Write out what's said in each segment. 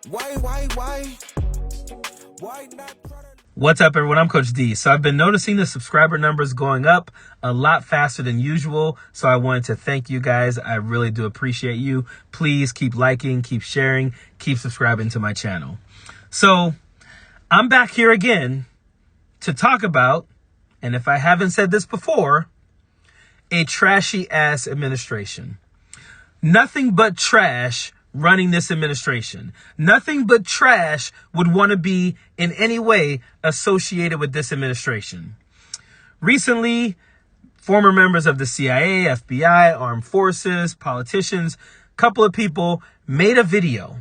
Why not? What's up, everyone? I'm Coach D. So I've been noticing the subscriber numbers going up a lot faster than usual. So I wanted to thank you guys. I really do appreciate you. Please keep liking, keep sharing, keep subscribing to my channel. So I'm back here again to talk about, and if I haven't said this before, a trashy ass administration. Nothing but trash running this administration. Nothing but trash would want to be in any way associated with this administration. Recently, former members of the CIA, FBI, armed forces, politicians, a couple of people made a video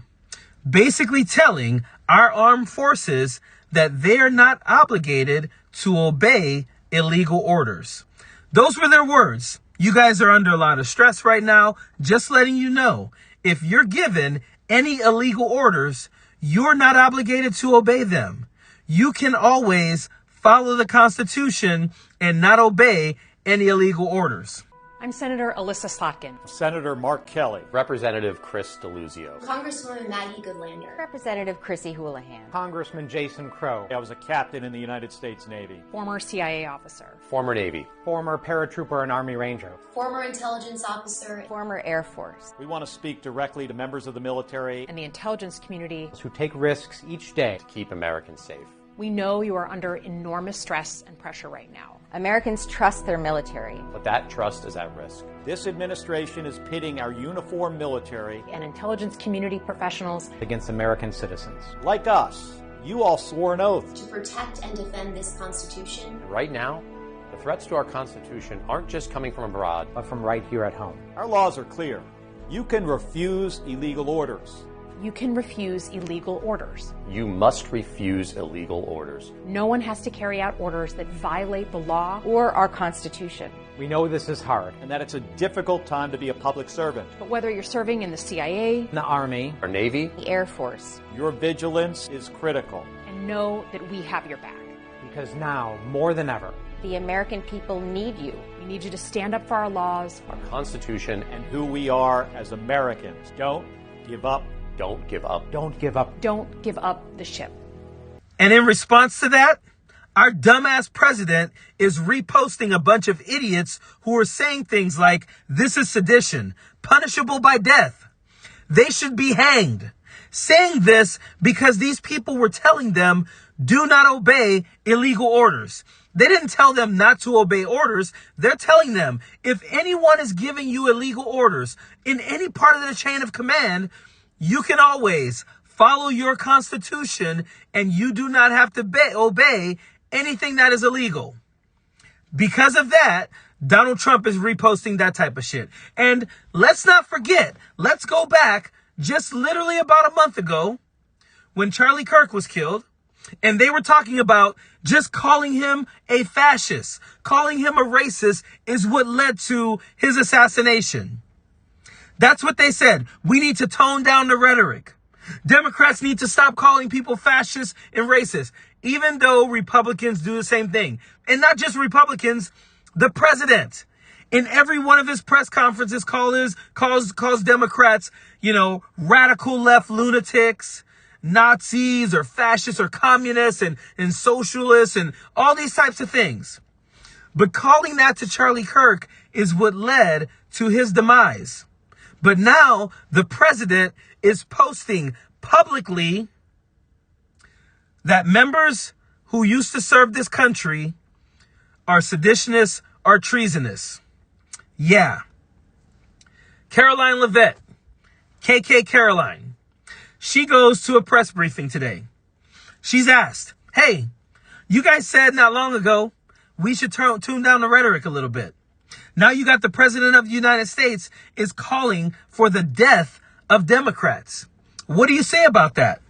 basically telling our armed forces that they're not obligated to obey illegal orders. Those were their words. You guys are under a lot of stress right now. Just letting you know, if you're given any illegal orders, you're not obligated to obey them. You can always follow the Constitution and not obey any illegal orders. I'm Senator Alyssa Slotkin. Senator Mark Kelly. Representative Chris DeLuzio. Congresswoman Maggie Goodlander. Representative Chrissy Houlihan. Congressman Jason Crow. I was a captain in the United States Navy. Former CIA officer. Former Navy. Former paratrooper and Army Ranger. Former intelligence officer. Former Air Force. We want to speak directly to members of the military And the intelligence community. Who take risks each day To keep Americans safe. We know you are under enormous stress and pressure right now. Americans trust their military. But that trust is at risk. This administration is pitting our uniformed military And intelligence community professionals. against American citizens. like us. You all swore an oath. To protect and defend this Constitution. And right now, the threats to our Constitution aren't just coming from abroad. But from right here at home. Our laws are clear. You can refuse illegal orders. You can refuse illegal orders. You must refuse illegal orders. No one has to carry out orders that violate the law. Or our Constitution. We know this is hard. And that it's a difficult time to be a public servant. But whether you're serving in the CIA, In the Army. Our Navy, The Air Force. Your vigilance is critical. and know that we have your back. Because now, more than ever, The American people need you. We need you to stand up for our laws. our Constitution, And who we are as Americans. Don't give up. don't give up. don't give up. Don't give up the ship. And in response to that, our dumbass president is reposting a bunch of idiots who are saying things like, this is sedition, punishable by death. They should be hanged. Saying this because these people were telling them, do not obey illegal orders. They didn't tell them not to obey orders. They're telling them, if anyone is giving you illegal orders in any part of the chain of command, you can always follow your Constitution and you do not have to obey anything that is illegal. Because of that, Donald Trump is reposting that type of shit. And let's not forget, let's go back just literally about a month ago when Charlie Kirk was killed. And they were talking about just calling him a fascist, calling him a racist is what led to his assassination. That's what they said. We need to tone down the rhetoric. Democrats need to stop calling people fascists and racist, even though Republicans do the same thing. And not just Republicans, the president. In every one of his press conferences calls Democrats, radical left lunatics, Nazis or fascists or communists and socialists and all these types of things. But calling that to Charlie Kirk is what led to his demise. But now the president is posting publicly that members who used to serve this country are seditionists or treasonous. Yeah. Caroline Leavitt, KK Caroline, she goes to a press briefing today. She's asked, hey, you guys said not long ago we should tune down the rhetoric a little bit. Now you got the president of the United States is calling for the death of Democrats. What do you say about that?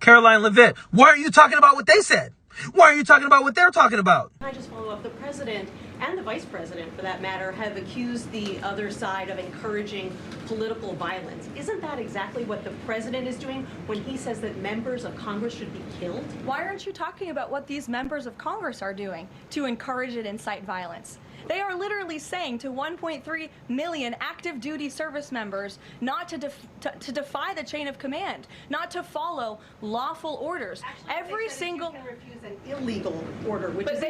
Caroline Leavitt, why aren't you talking about what they said? Why are you talking about what they're talking about? Can I just follow up? The president and the vice president, for that matter, have accused the other side of encouraging political violence. Isn't that exactly what the president is doing when he says that members of Congress should be killed? Why aren't you talking about what these members of Congress are doing to encourage and incite violence? They are literally saying to 1.3 million active duty service members not to defy the chain of command, not to follow lawful orders. Actually, Every single you can refuse an illegal order, which but is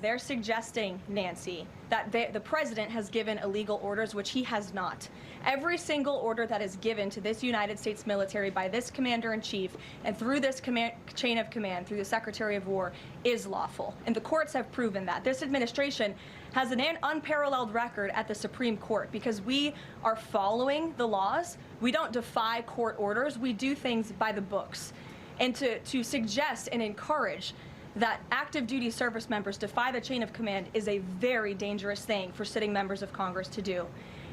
they're suggesting, Nancy, that the president has given illegal orders, which he has not. Every single order that is given to this United States military by this commander-in-chief and through this chain of command, through the Secretary of War, is lawful. And the courts have proven that. This administration has an unparalleled record at the Supreme Court because we are following the laws. We don't defy court orders. We do things by the books. And to suggest and encourage that active duty service members defy the chain of command is a very dangerous thing for sitting members of Congress to do.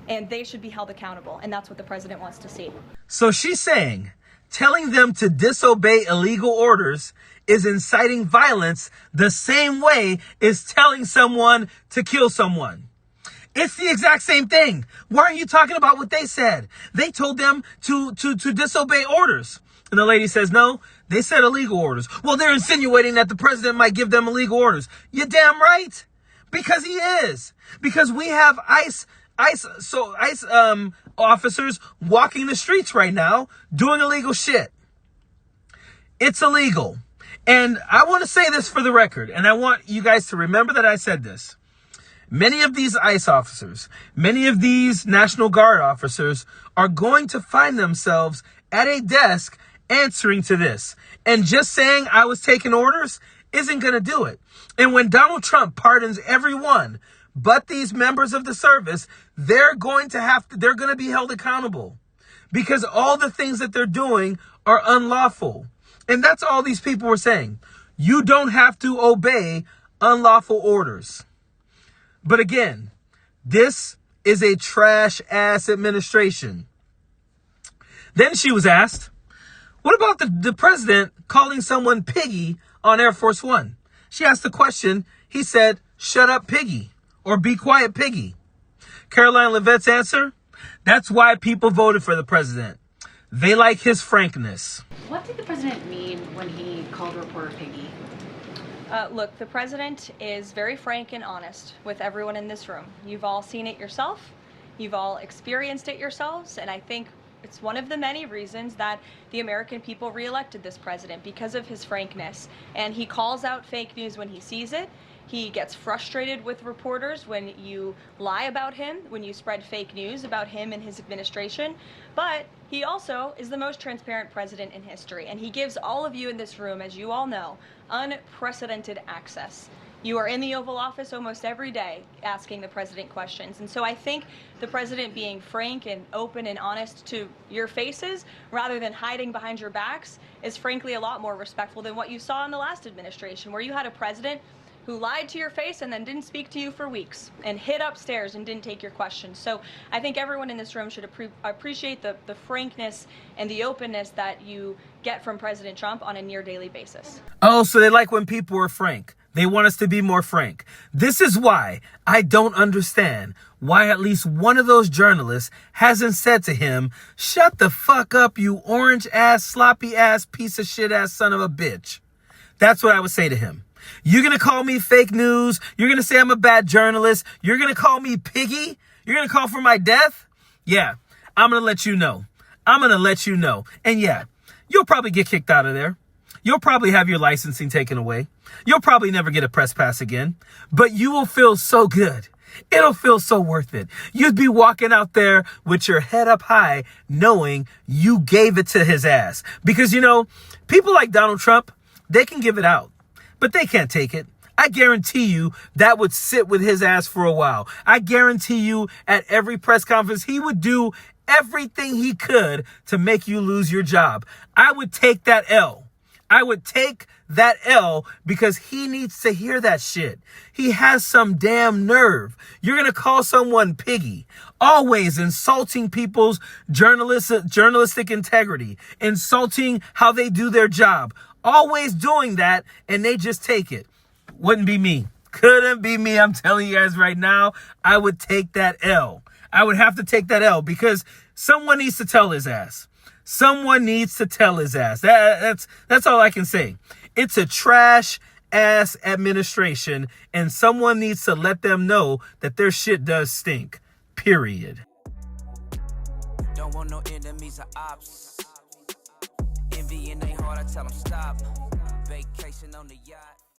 And they should be held accountable. And that's what the president wants to see. So she's saying telling them to disobey illegal orders is inciting violence the same way as telling someone to kill someone. It's the exact same thing. Why are you talking about what they said? They told them to disobey orders. And the lady says, no, they said illegal orders. Well, they're insinuating that the president might give them illegal orders. You're damn right. Because he is. Because we have ICE officers walking the streets right now doing illegal shit. It's illegal. And I want to say this for the record, and I want you guys to remember that I said this. Many of these ICE officers, many of these National Guard officers are going to find themselves at a desk answering to this. And just saying I was taking orders isn't going to do it. And when Donald Trump pardons everyone but these members of the service, they're going to be held accountable because all the things that they're doing are unlawful. And that's all these people were saying. You don't have to obey unlawful orders. But again, this is a trash ass administration. Then she was asked, what about the president calling someone piggy on Air Force One? She asked the question. He said, shut up, piggy, or be quiet, piggy. Caroline Leavitt's answer, that's why people voted for the president. They like his frankness. What did the president mean when he called reporter piggy? Look, the president is very frank and honest with everyone in this room. You've all seen it yourself. You've all experienced it yourselves. And I think it's one of the many reasons that the American people reelected this president, because of his frankness. And he calls out fake news when he sees it. He gets frustrated with reporters when you lie about him, when you spread fake news about him and his administration. But he also is the most transparent president in history. And he gives all of you in this room, as you all know, unprecedented access. You are in the Oval Office almost every day asking the president questions. And so I think the president being frank and open and honest to your faces rather than hiding behind your backs is frankly a lot more respectful than what you saw in the last administration, where you had a president who lied to your face and then didn't speak to you for weeks and hid upstairs and didn't take your questions. So I think everyone in this room should appreciate the frankness and the openness that you get from President Trump on a near daily basis. Oh, so they like when people are frank. They want us to be more frank. This is why I don't understand why at least one of those journalists hasn't said to him, shut the fuck up, you orange ass, sloppy ass, piece of shit ass son of a bitch. That's what I would say to him. You're going to call me fake news. You're going to say I'm a bad journalist. You're going to call me piggy. You're going to call for my death. Yeah, I'm going to let you know. I'm going to let you know. And yeah, you'll probably get kicked out of there. You'll probably have your licensing taken away. You'll probably never get a press pass again. But you will feel so good. It'll feel so worth it. You'd be walking out there with your head up high knowing you gave it to his ass. Because, you know, people like Donald Trump, they can give it out, but they can't take it. I guarantee you that would sit with his ass for a while. I guarantee you at every press conference, he would do everything he could to make you lose your job. I would take that L. I would take that L because he needs to hear that shit. He has some damn nerve. You're going to call someone piggy, always insulting people's journalistic integrity, insulting how they do their job, always doing that, and they just take it. Wouldn't be me. Couldn't be me. I'm telling you guys right now, I would take that L. I would have to take that L because someone needs to tell his ass. Someone needs to tell his ass. That's all I can say. It's a trash ass administration, and someone needs to let them know that their shit does stink. Period. Don't want no enemies or ops. Envy in they heart, I tell them stop. Vacation on the yacht.